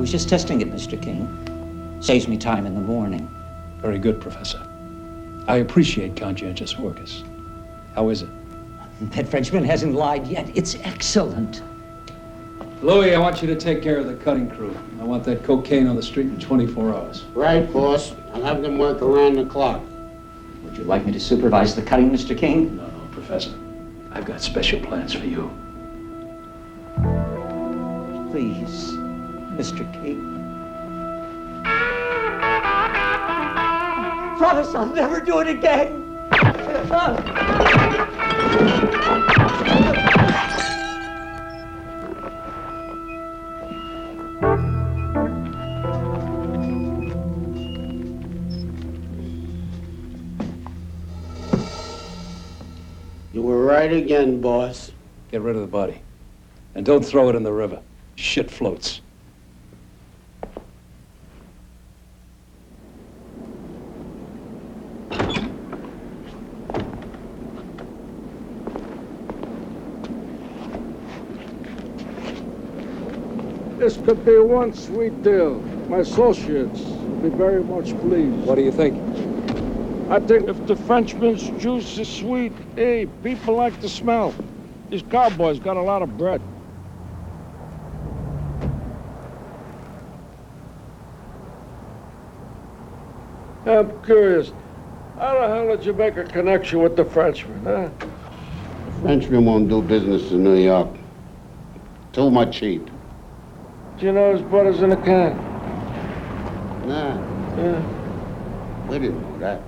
was just testing it, Mr. King. Saves me time in the morning. Very good, Professor. I appreciate conscientious workers. How is it? That Frenchman hasn't lied yet. It's excellent. Louis, I want you to take care of the cutting crew. I want that cocaine on the street in 24 hours. Right, boss. I'll have them work around the clock. Would you like me to supervise the cutting, Mr. King? No, Professor. I've got special plans for you. Please, Mr. King. Promise I'll never do it again. You were right again, boss. Get rid of the body. And don't throw it in the river. Shit floats. This could be one sweet deal. My associates will be very much pleased. What do you think? I think if the Frenchman's juice is sweet, hey, people like the smell. These cowboys got a lot of bread. I'm curious, how the hell did you make a connection with the Frenchman, huh? The Frenchman won't do business in New York. Too much cheap. Do you know his brother's in the can? Nah, Yeah. we didn't know that.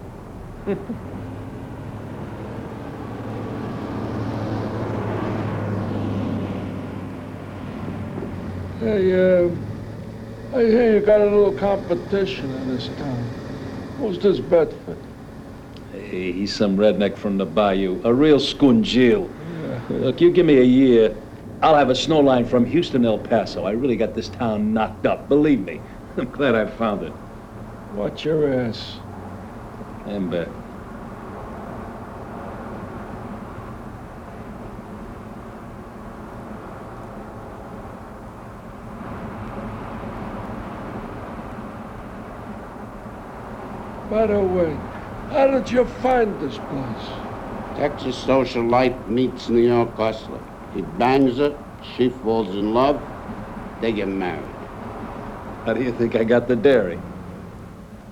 Hey, I hear you got a little competition in this town. Who's this Bedford? Hey, he's some redneck from the bayou. A real scoundrel. Yeah. Look, you give me a year, I'll have a SNO-LINE from Houston to El Paso. I really got this town knocked up, believe me. I'm glad I found it. Watch your ass. And bet. By the way, how did you find this place? Texas socialite meets New York hustler. He bangs her, she falls in love, they get married. How do you think I got the dairy?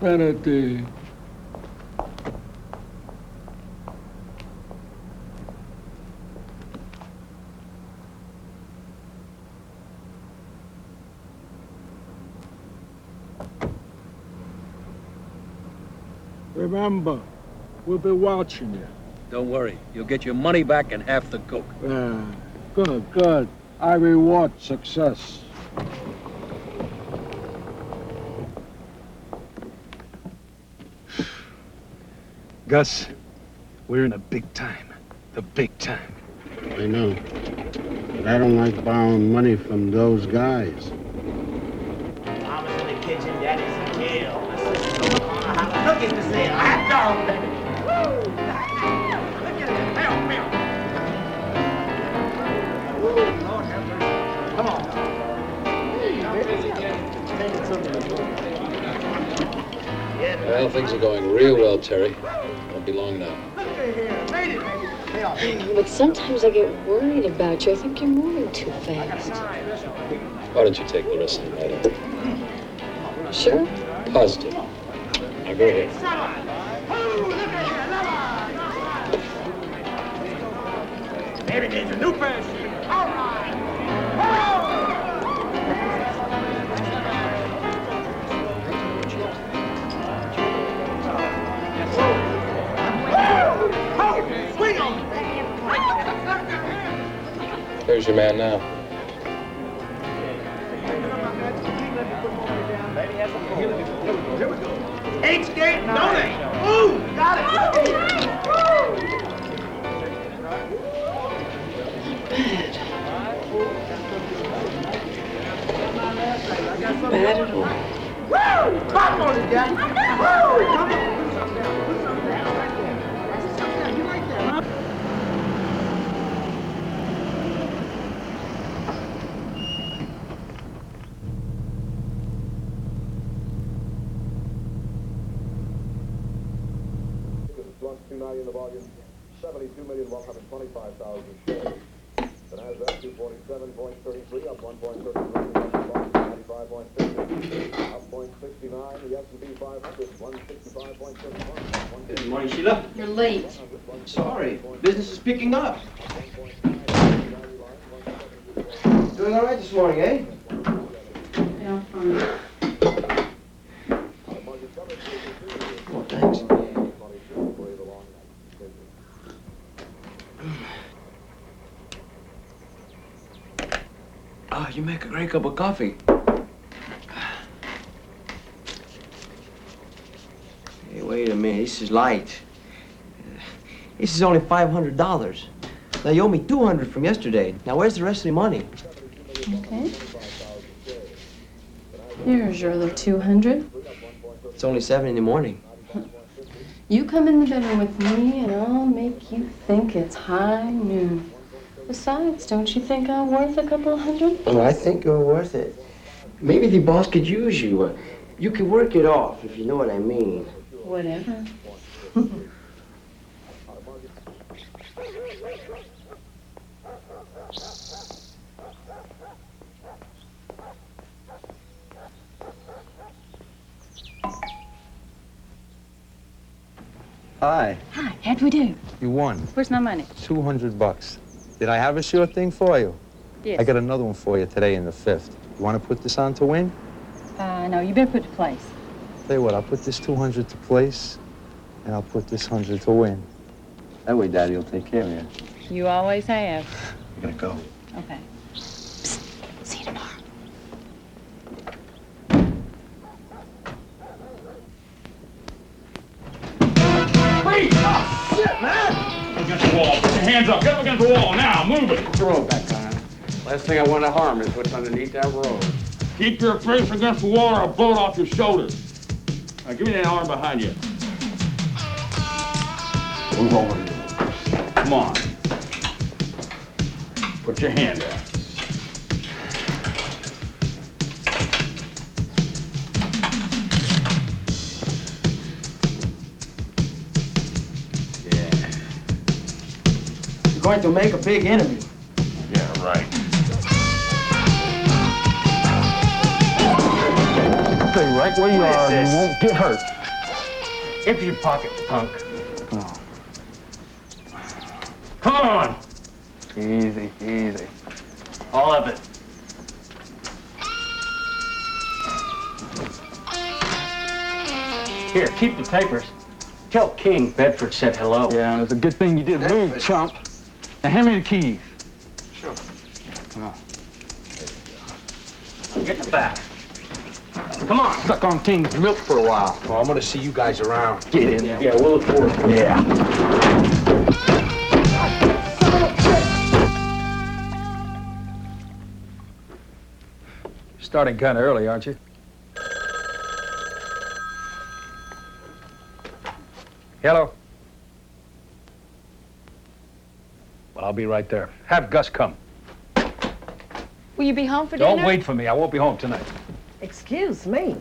Benedict. Remember, we'll be watching you. Don't worry, you'll get your money back and half the coke. Good, good. I reward success. Gus, we're in a big time. The big time. I know. But I don't like borrowing money from those guys. Mama's in the kitchen, Daddy's in jail. My sister's on the corner having cookies to sell. Hot dog, baby. Woo! Look at it. Bam, bam. Woo, Lord have mercy. Come on. Well, things are going real well, Terry. Won't be long now. Look at here. Made it, baby. Pay off. But sometimes I get worried about you. I think you're moving too fast. Why don't you take the rest of the night off? Sure? Positive. Now go ahead. Oh, look at here. Baby needs a new pair of shoes. All right. Swing on. Where's your man now? H-gate, no name. Ooh, got it. Bad at all. Woo! Pop on it, Jack. Woo! Come on. Put something down. Put something down. Right there. That's something down. You right there, huh? ounce, 290 in the volume, 72,125,000 shares. The NASDAQ 247.33, up 1.33, 95.50, up 0.69, the S&P 500, 165.71. Good morning, Sheila. You're late. Sorry, business is picking up. Doing all right this morning, eh? Yeah, fine. Oh, thanks. Oh, you make a great cup of coffee. Hey, wait a minute. This is light. This is only $500. Now, you owe me $200 from yesterday. Now, where's the rest of the money? Okay. Here's your other 200. It's only 7 in the morning. You come in the bedroom with me and I'll make you think it's high noon. Besides, don't you think I'm worth a couple of hundred? Oh, I think you're worth it. Maybe the boss could use you. You could work it off, if you know what I mean. Whatever. Hi, Hi, how'd we do? you won. Where's my money? $200. Did I have a sure thing for you? Yes. I got another one for you today in the 5th. You want to put this on to win? No, you better put it to place. Tell you what, I'll put this 200 to place, and I'll put this 100 to win. That way, Daddy will take care of you. You always have. I gotta go. Okay. Psst. See you tomorrow. Wait! Oh, shit, man! Against the wall. Put your hands up. Get up against the wall now. Move it. Put the road back on. Last thing I want to harm is what's underneath that road. Keep your face against the wall or I'll blow it off your shoulders. Now, give me that arm behind you. Move over. Come on. Put your hand out. You're going to make a big enemy. Yeah, right. Stay right where you are and you won't get hurt. Empty your pocket, punk. Come on! Easy, easy. All of it. Here, keep the papers. Tell King Bedford said hello. Yeah, and it's a good thing you didn't move, chump. Now hand me the keys. Sure. Get in the back. Come on. Stuck on King's milk for a while. Oh, I'm gonna see you guys around. Get in there. Yeah, we'll look for it. Yeah. Starting kind of early, aren't you? Hello? Well, I'll be right there. Have Gus come. Will you be home for Don't dinner? wait for me. I won't be home tonight. Excuse me.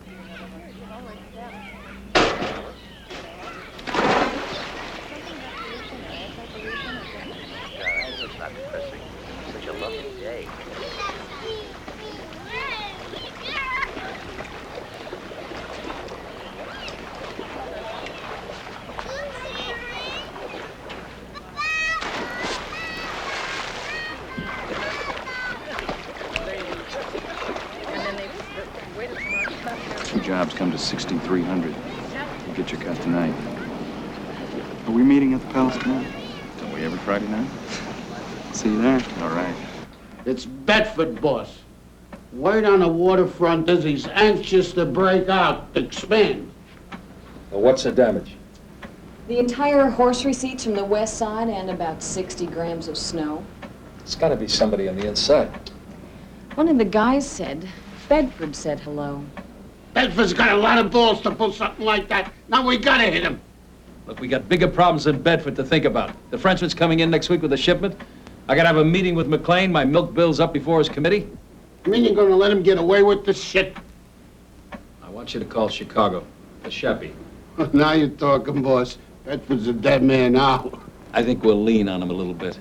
Two jobs come to 6,300. You get your cut tonight. Are we meeting at the Palace tonight? Don't we every Friday night? See you there. All right. It's Bedford, boss. Word on the waterfront is he's anxious to break out, to expand. Well, what's the damage? The entire horse receipts from the west side and about 60 grams of snow. It's got to be somebody on the inside. One of the guys said, Bedford said hello. Bedford's got a lot of balls to pull something like that. Now we gotta hit him. Look, we got bigger problems than Bedford to think about. The Frenchman's coming in next week with a shipment. I gotta have a meeting with McLean. My milk bill's up before his committee. You mean you're gonna let him get away with this shit? I want you to call Chicago, the Sheppy. Now you're talking, boss. Bedford's a dead man now. I think we'll lean on him a little bit.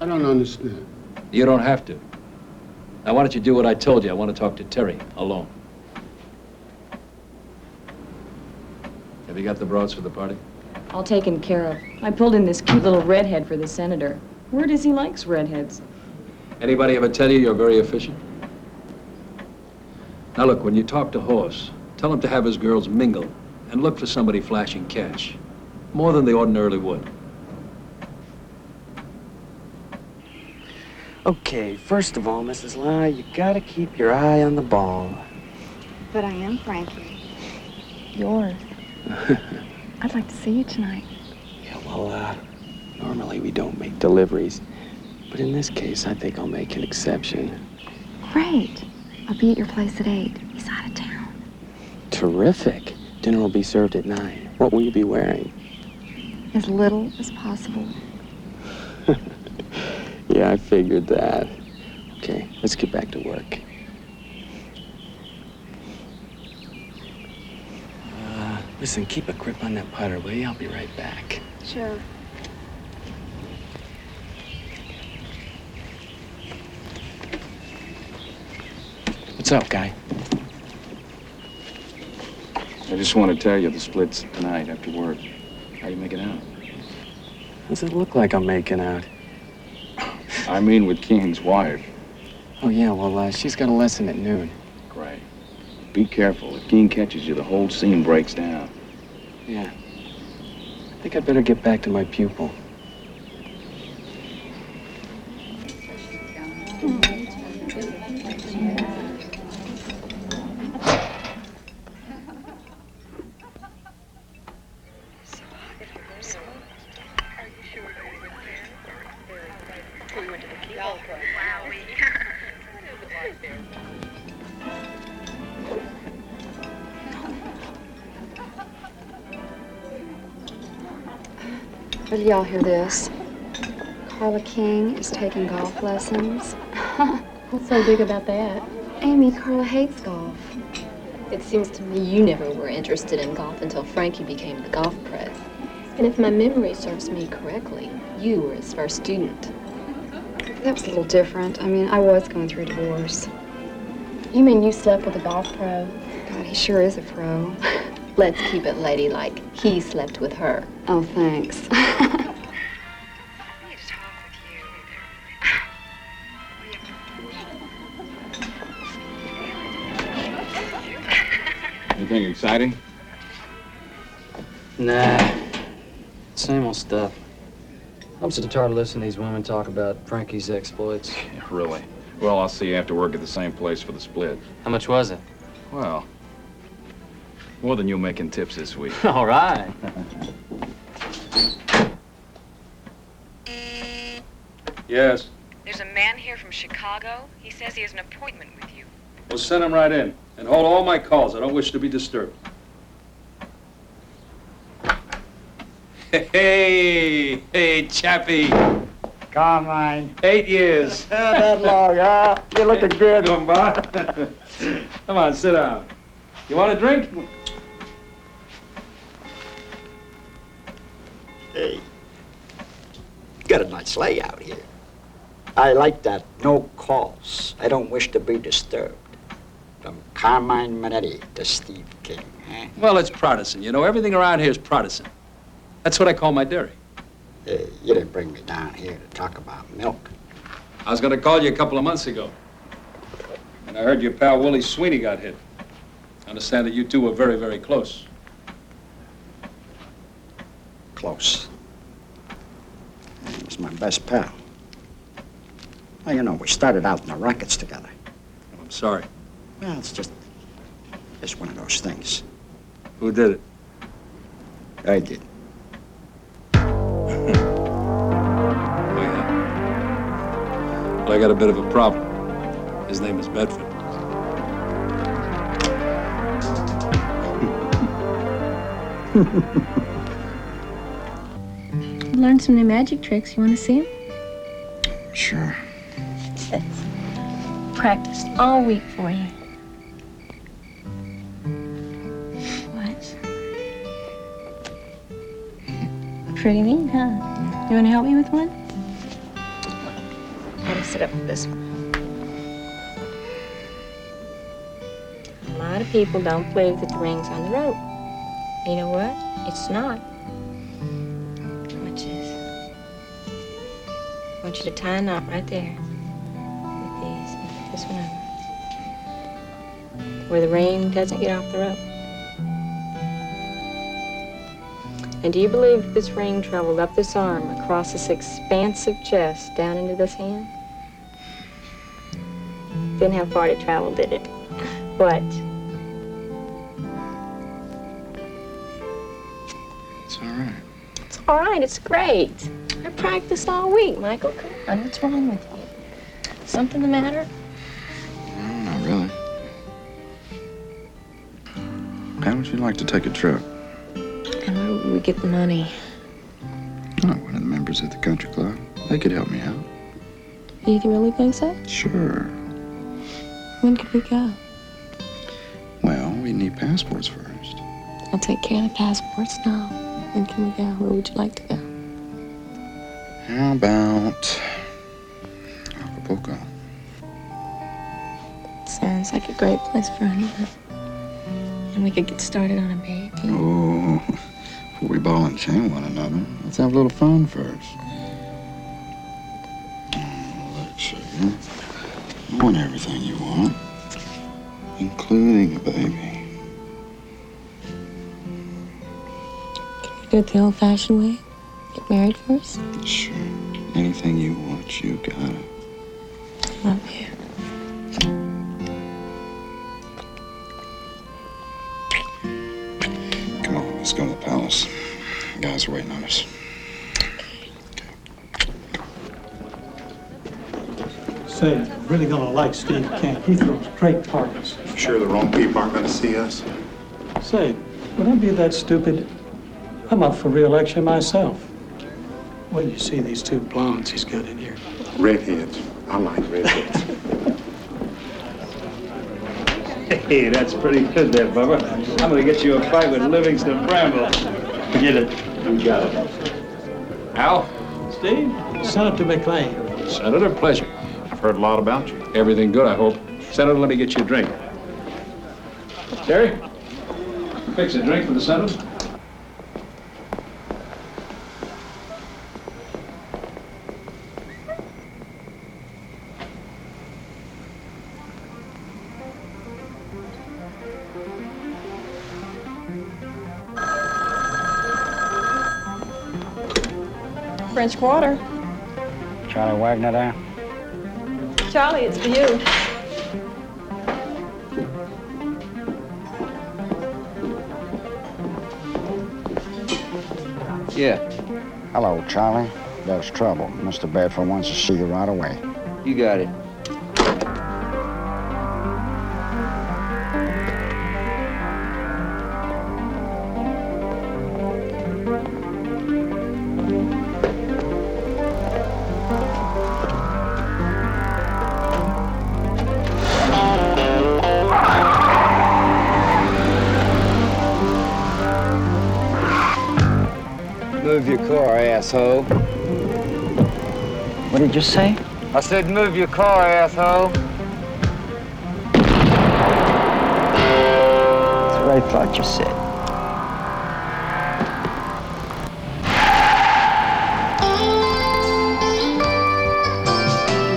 I don't understand. You don't have to. Now, why don't you do what I told you? I want to talk to Terry, alone. Have you got the broads for the party? All taken care of. I pulled in this cute little redhead for the senator. Word is he likes redheads. Anybody ever tell you you're very efficient? Now, look, when you talk to Horse, tell him to have his girls mingle and look for somebody flashing cash. More than they ordinarily would. Okay, first of all, Mrs. Lau, you gotta keep your eye on the ball. But I am Frankie. Yours. I'd like to see you tonight. Yeah, well, normally we don't make deliveries. But in this case, I think I'll make an exception. Great. I'll be at your place at 8. He's out of town. Terrific. Dinner will be served at 9. What will you be wearing? As little as possible. Yeah, I figured that. Okay, let's get back to work. Listen, keep a grip on that putter, will you? I'll be right back. Sure. What's up, guy? I just want to tell you the split's tonight after work. How you making out? Does it look like I'm making out? I mean with Keen's wife. Oh, yeah, well, she's got a lesson at noon. Great. Be careful. If Keen catches you, the whole scene breaks down. Yeah. I think I'd better get back to my pupil. Did y'all hear this? Carla King is taking golf lessons. What's so big about that? Amy, Carla hates golf. It seems to me you never were interested in golf until Frankie became the golf pro. And if my memory serves me correctly, you were his first student. That was a little different. I mean, I was going through a divorce. You mean you slept with a golf pro? God, he sure is a pro. Let's keep it ladylike. He slept with her. Oh, thanks. Anything exciting? Nah. Same old stuff. I'm so tired of listening to these women talk about Frankie's exploits. Yeah, really? Well, I'll see you after work at the same place for the split. How much was it? Well, more than you'll make in tips this week. All right. Yes. There's a man here from Chicago. He says he has an appointment with you. Well, send him right in. And hold all my calls. I don't wish to be disturbed. Hey, Chappie. Carmine. 8 years. That long, huh? You're looking good. Come on. Come on, sit down. You want a drink? Hey, got a nice layout here. I like that no calls. I don't wish to be disturbed. From Carmine Minetti to Steve King, eh? Well, it's Protestant. You know, everything around here is Protestant. That's what I call my dairy. Hey, you didn't bring me down here to talk about milk. I was going to call you a couple of months ago. And I heard your pal Willie Sweeney got hit. I understand that you two were very, very close. Close. He was my best pal. Well, you know, we started out in the rackets together. I'm sorry. Well, it's just one of those things. Who did it? I did. Well, I got a bit of a problem. His name is Bedford. Learned some new magic tricks. You want to see them? Sure. Practiced all week for you. What? pretty neat, huh? You want to help me with one? Gotta sit up with this one. A lot of people don't believe that the ring's on the rope. You know what? It's not. Watch this. I want you to tie a knot right there with these. Put this one over. Where the ring doesn't get off the rope. And do you believe that this ring traveled up this arm, across this expansive chest, down into this hand? Didn't have far to travel, did it? What? It's all right. It's all right, it's great. I practiced all week, Michael. Come on, what's wrong with you? Something the matter? No, not really. How would you like to take a trip? And where would we get the money? Oh, one of the members at the country club. They could help me out. You really think so? Sure. When could we go? Well, we need passports first. I'll take care of the passports now. When can we go? Where would you like to go? How about Acapulco? Sounds like a great place for a honeymoon. And we could get started on a baby. Oh, before we ball and chain one another, let's have a little fun first. Oh, look, sugar. I want everything you want, including a baby. Can we do it the old-fashioned way? Get married first? Sure. Anything you want, you got it. I love you. Come on, let's go to the palace. The guys are waiting on us. Say, you're really gonna like Steve Camp. He throws great parties. Sure the wrong people aren't gonna see us? Say, would I be that stupid? I'm up for re-election myself. Wait till you see these two blondes he's got in here. Redheads. I like redheads. Hey, that's pretty good there, Bubba. I'm gonna get you a fight with Livingston Bramble. Get it? You got it. Al? Steve, Senator McLean. Senator, pleasure. I've heard a lot about you. Everything good, I hope. Senator, let me get you a drink. Terry, fix a drink for the senator. French Quarter. Charlie Wagner there? Charlie, it's for you. Yeah. Hello, Charlie. There's trouble. Mr. Bedford wants to see you right away. You got it. Move your car, asshole. What did you say? I said move your car, asshole. That's what I thought you said.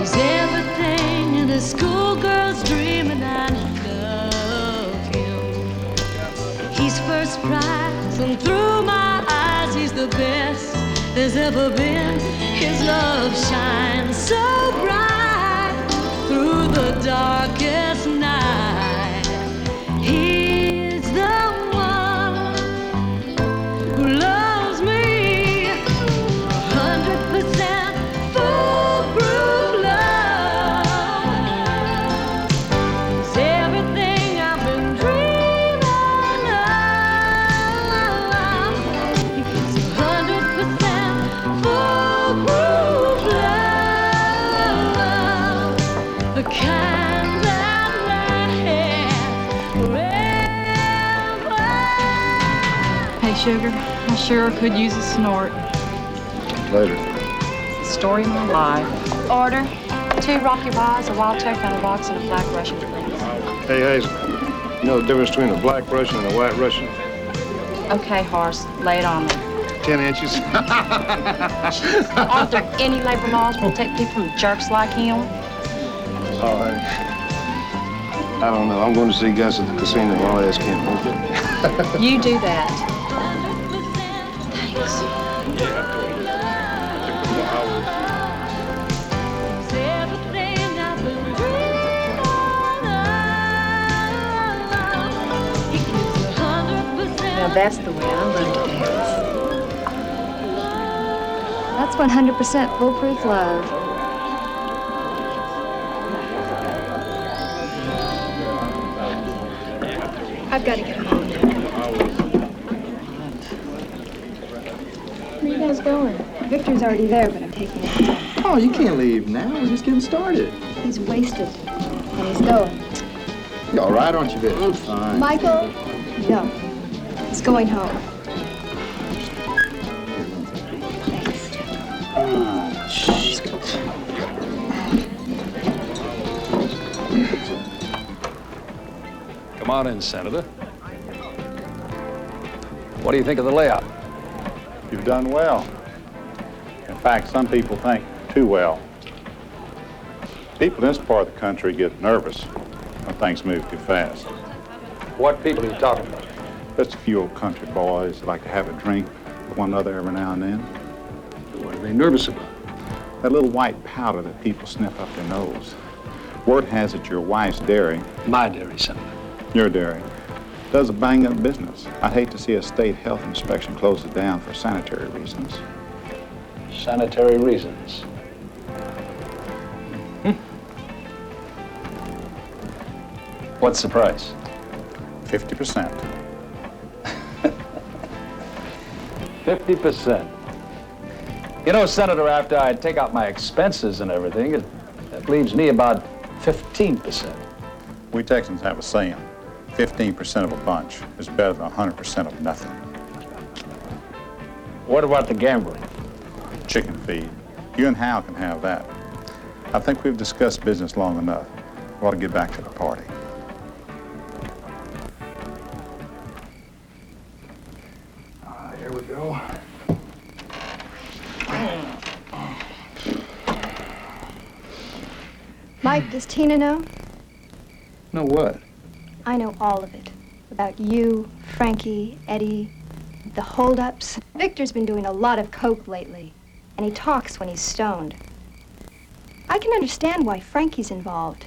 He's everything in a schoolgirl's dream, and I love him. He's first prize, and through my eyes, he's the best there's ever been. His love shines so bright through the darkest night. He's the one who loves me 100% foolproof love. It's everything I've been dreaming of. It's 100% foolproof love. The kind that Hey, sugar, I sure could use a snort. Later. It's the story of my life. Order. 2 Rocky Bars, a wild turkey on the rocks, and a black Russian, please. Hey, Hazel, you know the difference between a black Russian and a white Russian? Okay, horse, lay it on me. 10 inches. Aren't there any labor laws to protect people from jerks like him? Oh, honey. I don't know. I'm going to see Gus at the casino while I ask him, okay? You do that. Thanks. Now that's the way I love to dance. That's 100% foolproof love. I've got to get home now. Where are you guys going? Victor's already there, but I'm taking him home. Oh, you can't leave now. We're just getting started. He's wasted, and he's going. You all right, aren't you, Vic? I'm fine. Michael? No. He's going home. Come on in, Senator. What do you think of the layout? You've done well. In fact, some people think too well. People in this part of the country get nervous when things move too fast. What people are you talking about? Just a few old country boys that like to have a drink with one another every now and then. What are they nervous about? That little white powder that people sniff up their nose. Word has it your wife's dairy. My dairy, Senator. Your dairy. Does a bang-up business. I'd hate to see a state health inspection close it down for sanitary reasons. Sanitary reasons. What's the price? 50%. 50%. You know, Senator, after I take out my expenses and everything, that leaves me about 15%. We Texans have a saying, 15% of a bunch is better than 100% of nothing. What about the gambling? Chicken feed. You and Hal can have that. I think we've discussed business long enough. We ought to get back to the party. Here we go. Mike, does Tina know? Know what? I know all of it. About you, Frankie, Eddie, the holdups. Victor's been doing a lot of coke lately, and he talks when he's stoned. I can understand why Frankie's involved.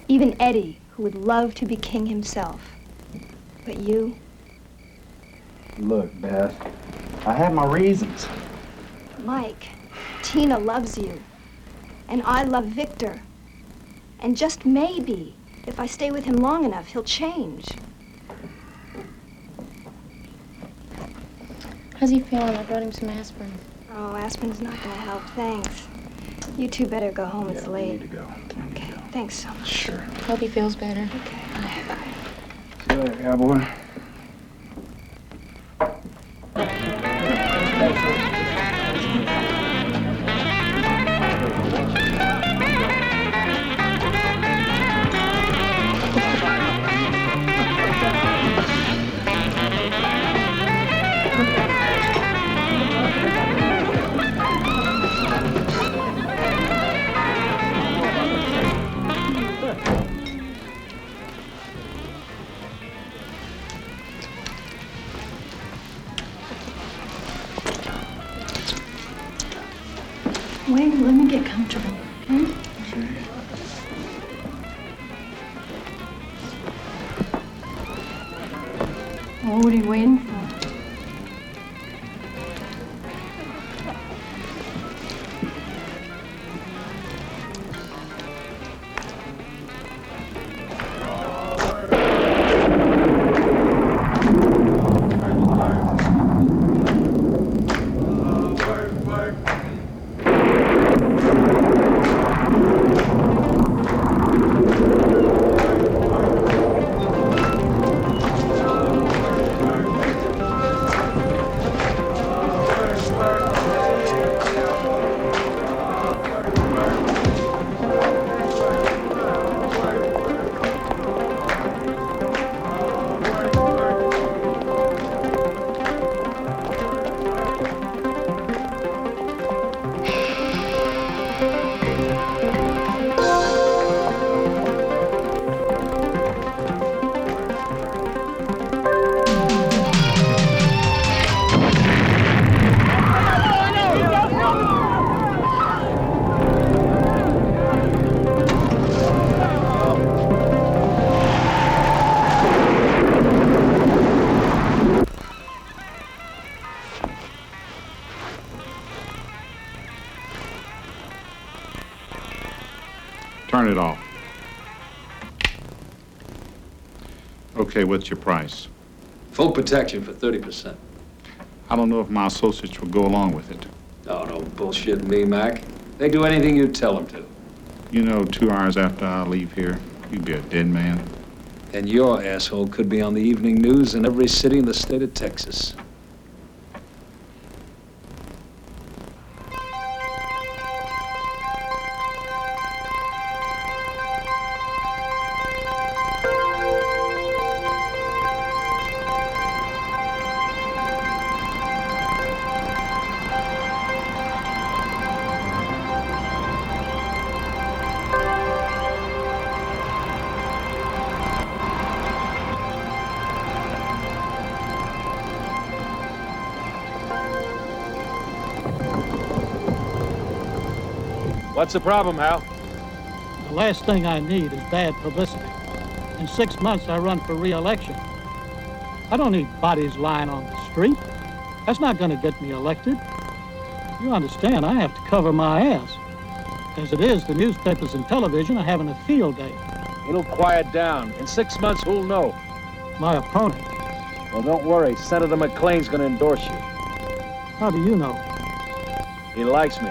Even Eddie, who would love to be king himself. But you? Look, Beth, I have my reasons. Mike, Tina loves you. And I love Victor. And just maybe, if I stay with him long enough, he'll change. How's he feeling? I brought him some aspirin. Oh, aspirin's not gonna help, thanks. You two better go home, it's late. We need to go. Okay, thanks so much. Sure. Hope he feels better. Okay, bye. See you later, cowboy. Wait, let me get comfortable, okay? Well, what are you waiting for? Turn it off. Okay, what's your price? Full protection for 30%. I don't know if my associates will go along with it. Oh, no bullshit me, Mac. They do anything you tell them to. You know, 2 hours after I leave here, you'd be a dead man. And your asshole could be on the evening news in every city in the state of Texas. What's the problem, Hal? The last thing I need is bad publicity. In 6 months, I run for re-election. I don't need bodies lying on the street. That's not going to get me elected. You understand, I have to cover my ass. As it is, the newspapers and television are having a field day. It'll quiet down. In 6 months, who'll know? My opponent. Well, don't worry. Senator McLean's gonna endorse you. How do you know? He likes me.